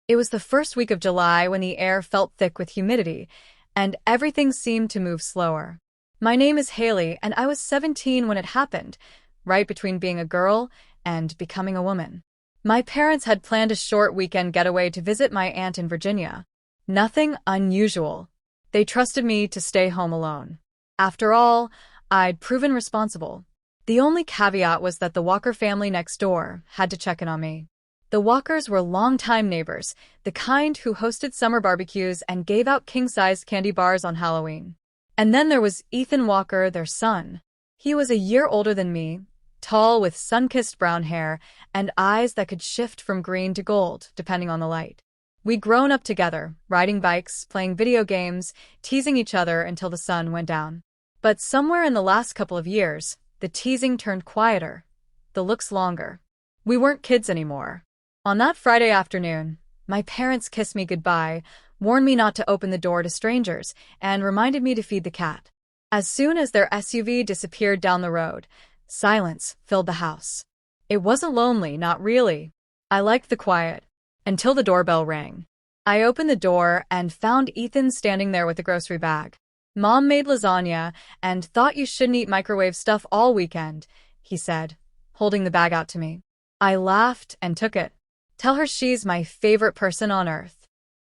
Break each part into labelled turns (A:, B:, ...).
A: It was the first week of July when the air felt thick with humidity, and everything seemed to move slower. My name is Hailey, and I was 17 when it happened, right between being a girl and becoming a woman. My parents had planned a short weekend getaway to visit my aunt in Virginia. Nothing unusual. They trusted me to stay home alone. After all, I'd proven responsible. The only caveat was that the Walker family next door had to check in on me. The Walkers were longtime neighbors, the kind who hosted summer barbecues and gave out king-sized candy bars on Halloween. And then there was Ethan Walker, their son. He was a year older than me, tall with sun-kissed brown hair and eyes that could shift from green to gold, depending on the light. We'd grown up together, riding bikes, playing video games, teasing each other until the sun went down. But somewhere in the last couple of years, the teasing turned quieter, the looks longer. We weren't kids anymore. On that Friday afternoon, my parents kissed me goodbye, warned me not to open the door to strangers, and reminded me to feed the cat. As soon as their SUV disappeared down the road, silence filled the house. It wasn't lonely, not really. I liked the quiet, until the doorbell rang. I opened the door and found Ethan standing there with a grocery bag. "Mom made lasagna and thought you shouldn't eat microwave stuff all weekend," he said, holding the bag out to me. I laughed and took it. "Tell her she's my favorite person on earth."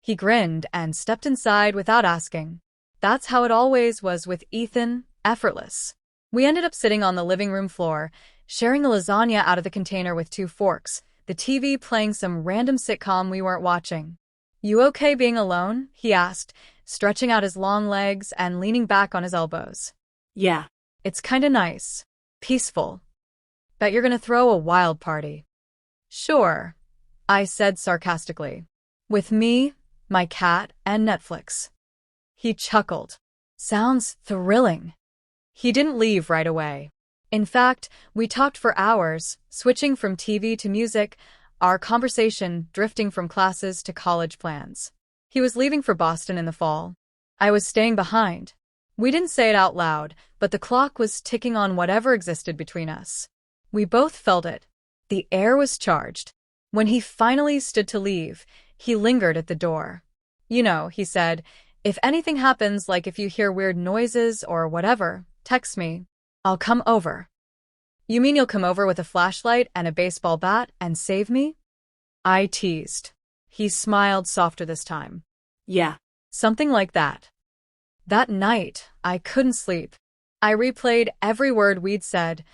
A: He grinned and stepped inside without asking. That's how it always was with Ethan, effortless. We ended up sitting on the living room floor, sharing a lasagna out of the container with 2 forks, the TV playing some random sitcom we weren't watching. "You okay being alone?" he asked, stretching out his long legs and leaning back on his elbows.
B: Yeah.
A: "It's kinda nice. Peaceful. Bet you're gonna throw a wild party." "Sure," I said sarcastically. "With me, my cat, and Netflix." He chuckled. "Sounds thrilling." He didn't leave right away. In fact, we talked for hours, switching from TV to music, our conversation drifting from classes to college plans. He was leaving for Boston in the fall. I was staying behind. We didn't say it out loud, but the clock was ticking on whatever existed between us. We both felt it. The air was charged. When he finally stood to leave, he lingered at the door. "You know," he said, "if anything happens, like if you hear weird noises or whatever, text me. I'll come over." "You mean you'll come over with a flashlight and a baseball bat and save me?" I teased. He smiled softer this time.
B: Yeah.
A: Something like that. That night, I couldn't sleep. I replayed every word we'd said,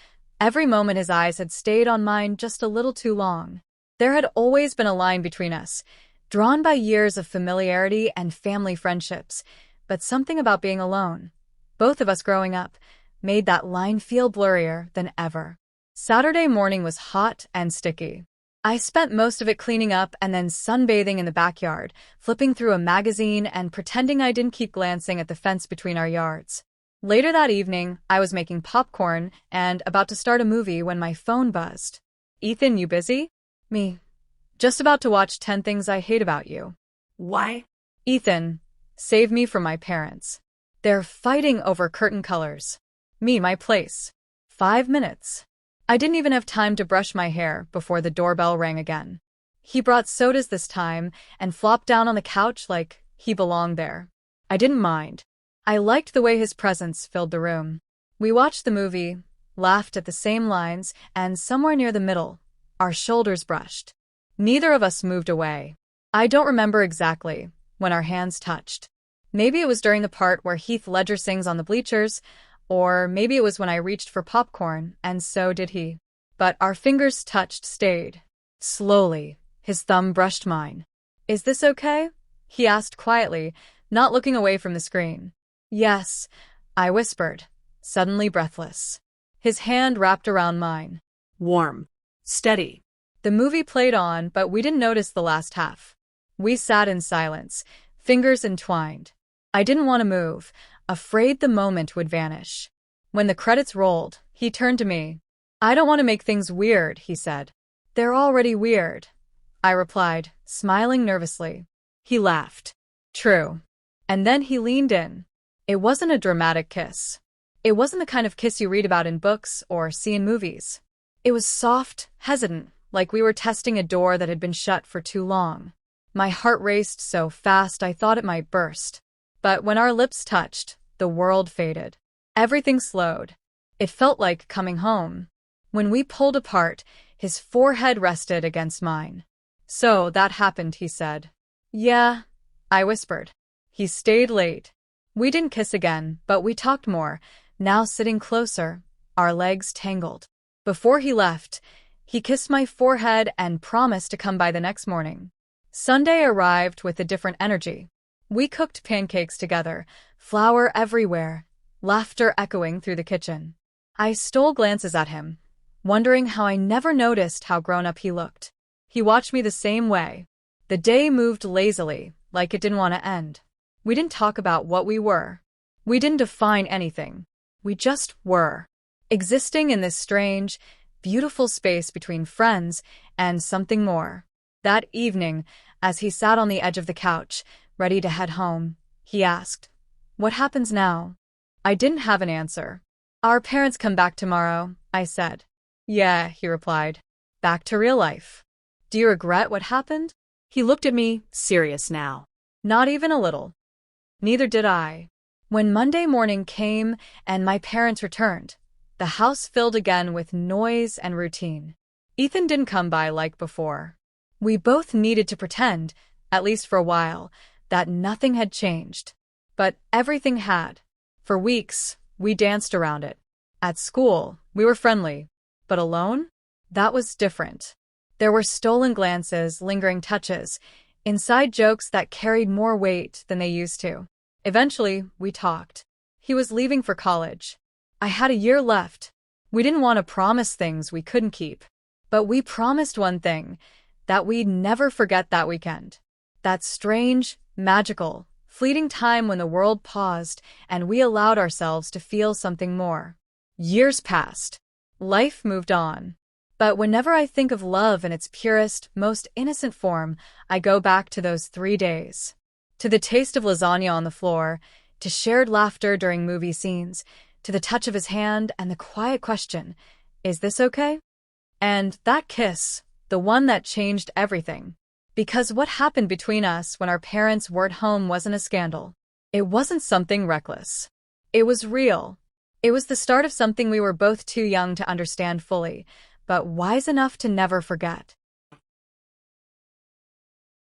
A: every moment his eyes had stayed on mine just a little too long. There had always been a line between us, drawn by years of familiarity and family friendships, but something about being alone, both of us growing up, made that line feel blurrier than ever. Saturday morning was hot and sticky. I spent most of it cleaning up and then sunbathing in the backyard, flipping through a magazine and pretending I didn't keep glancing at the fence between our yards. Later that evening, I was making popcorn and about to start a movie when my phone buzzed. "Ethan, you busy?" "Me. Just about to watch 10 Things I Hate About You."
B: Why?
A: "Ethan, save me from my parents. They're fighting over curtain colors." "Me, my place." 5 minutes. I didn't even have time to brush my hair before the doorbell rang again. He brought sodas this time and flopped down on the couch like he belonged there. I didn't mind. I liked the way his presence filled the room. We watched the movie, laughed at the same lines, and somewhere near the middle, our shoulders brushed. Neither of us moved away. I don't remember exactly when our hands touched. Maybe it was during the part where Heath Ledger sings on the bleachers, or maybe it was when I reached for popcorn, and so did he. But our fingers touched, stayed. Slowly, his thumb brushed mine. "Is this okay?" he asked quietly, not looking away from the screen. "Yes," I whispered, suddenly breathless. His hand wrapped around mine.
B: Warm. Steady.
A: The movie played on, but we didn't notice the last half. We sat in silence, fingers entwined. I didn't want to move, afraid the moment would vanish. When the credits rolled, he turned to me. "I don't want to make things weird," he said. "They're already weird," I replied, smiling nervously. He laughed. "True." And then he leaned in. It wasn't a dramatic kiss. It wasn't the kind of kiss you read about in books or see in movies. It was soft, hesitant, like we were testing a door that had been shut for too long. My heart raced so fast I thought it might burst. But when our lips touched, the world faded. Everything slowed. It felt like coming home. When we pulled apart, his forehead rested against mine. "So that happened," he said. "Yeah," I whispered. He stayed late. We didn't kiss again, but we talked more, now sitting closer, our legs tangled. Before he left, he kissed my forehead and promised to come by the next morning. Sunday arrived with a different energy. We cooked pancakes together, flour everywhere, laughter echoing through the kitchen. I stole glances at him, wondering how I never noticed how grown-up he looked. He watched me the same way. The day moved lazily, like it didn't want to end. We didn't talk about what we were. We didn't define anything. We just were, existing in this strange, beautiful space between friends and something more. That evening, as he sat on the edge of the couch, ready to head home, he asked, "What happens now?" I didn't have an answer. "Our parents come back tomorrow," I said. "Yeah," he replied. "Back to real life." "Do you regret what happened?"
B: He looked at me, serious now.
A: Not even a little. Neither did I. When Monday morning came and my parents returned, the house filled again with noise and routine. Ethan didn't come by like before. We both needed to pretend, at least for a while, that nothing had changed. But everything had. For weeks, we danced around it. At school, we were friendly. But alone? That was different. There were stolen glances, lingering touches, inside jokes that carried more weight than they used to. Eventually, we talked. He was leaving for college. I had a year left. We didn't want to promise things we couldn't keep. But we promised one thing, that we'd never forget that weekend. That strange, magical, fleeting time when the world paused and we allowed ourselves to feel something more. Years passed. Life moved on. But whenever I think of love in its purest, most innocent form, I go back to those 3 days. To the taste of lasagna on the floor, to shared laughter during movie scenes, to the touch of his hand and the quiet question, "Is this okay?" And that kiss, the one that changed everything. Because what happened between us when our parents weren't home wasn't a scandal. It wasn't something reckless. It was real. It was the start of something we were both too young to understand fully, but wise enough to never forget.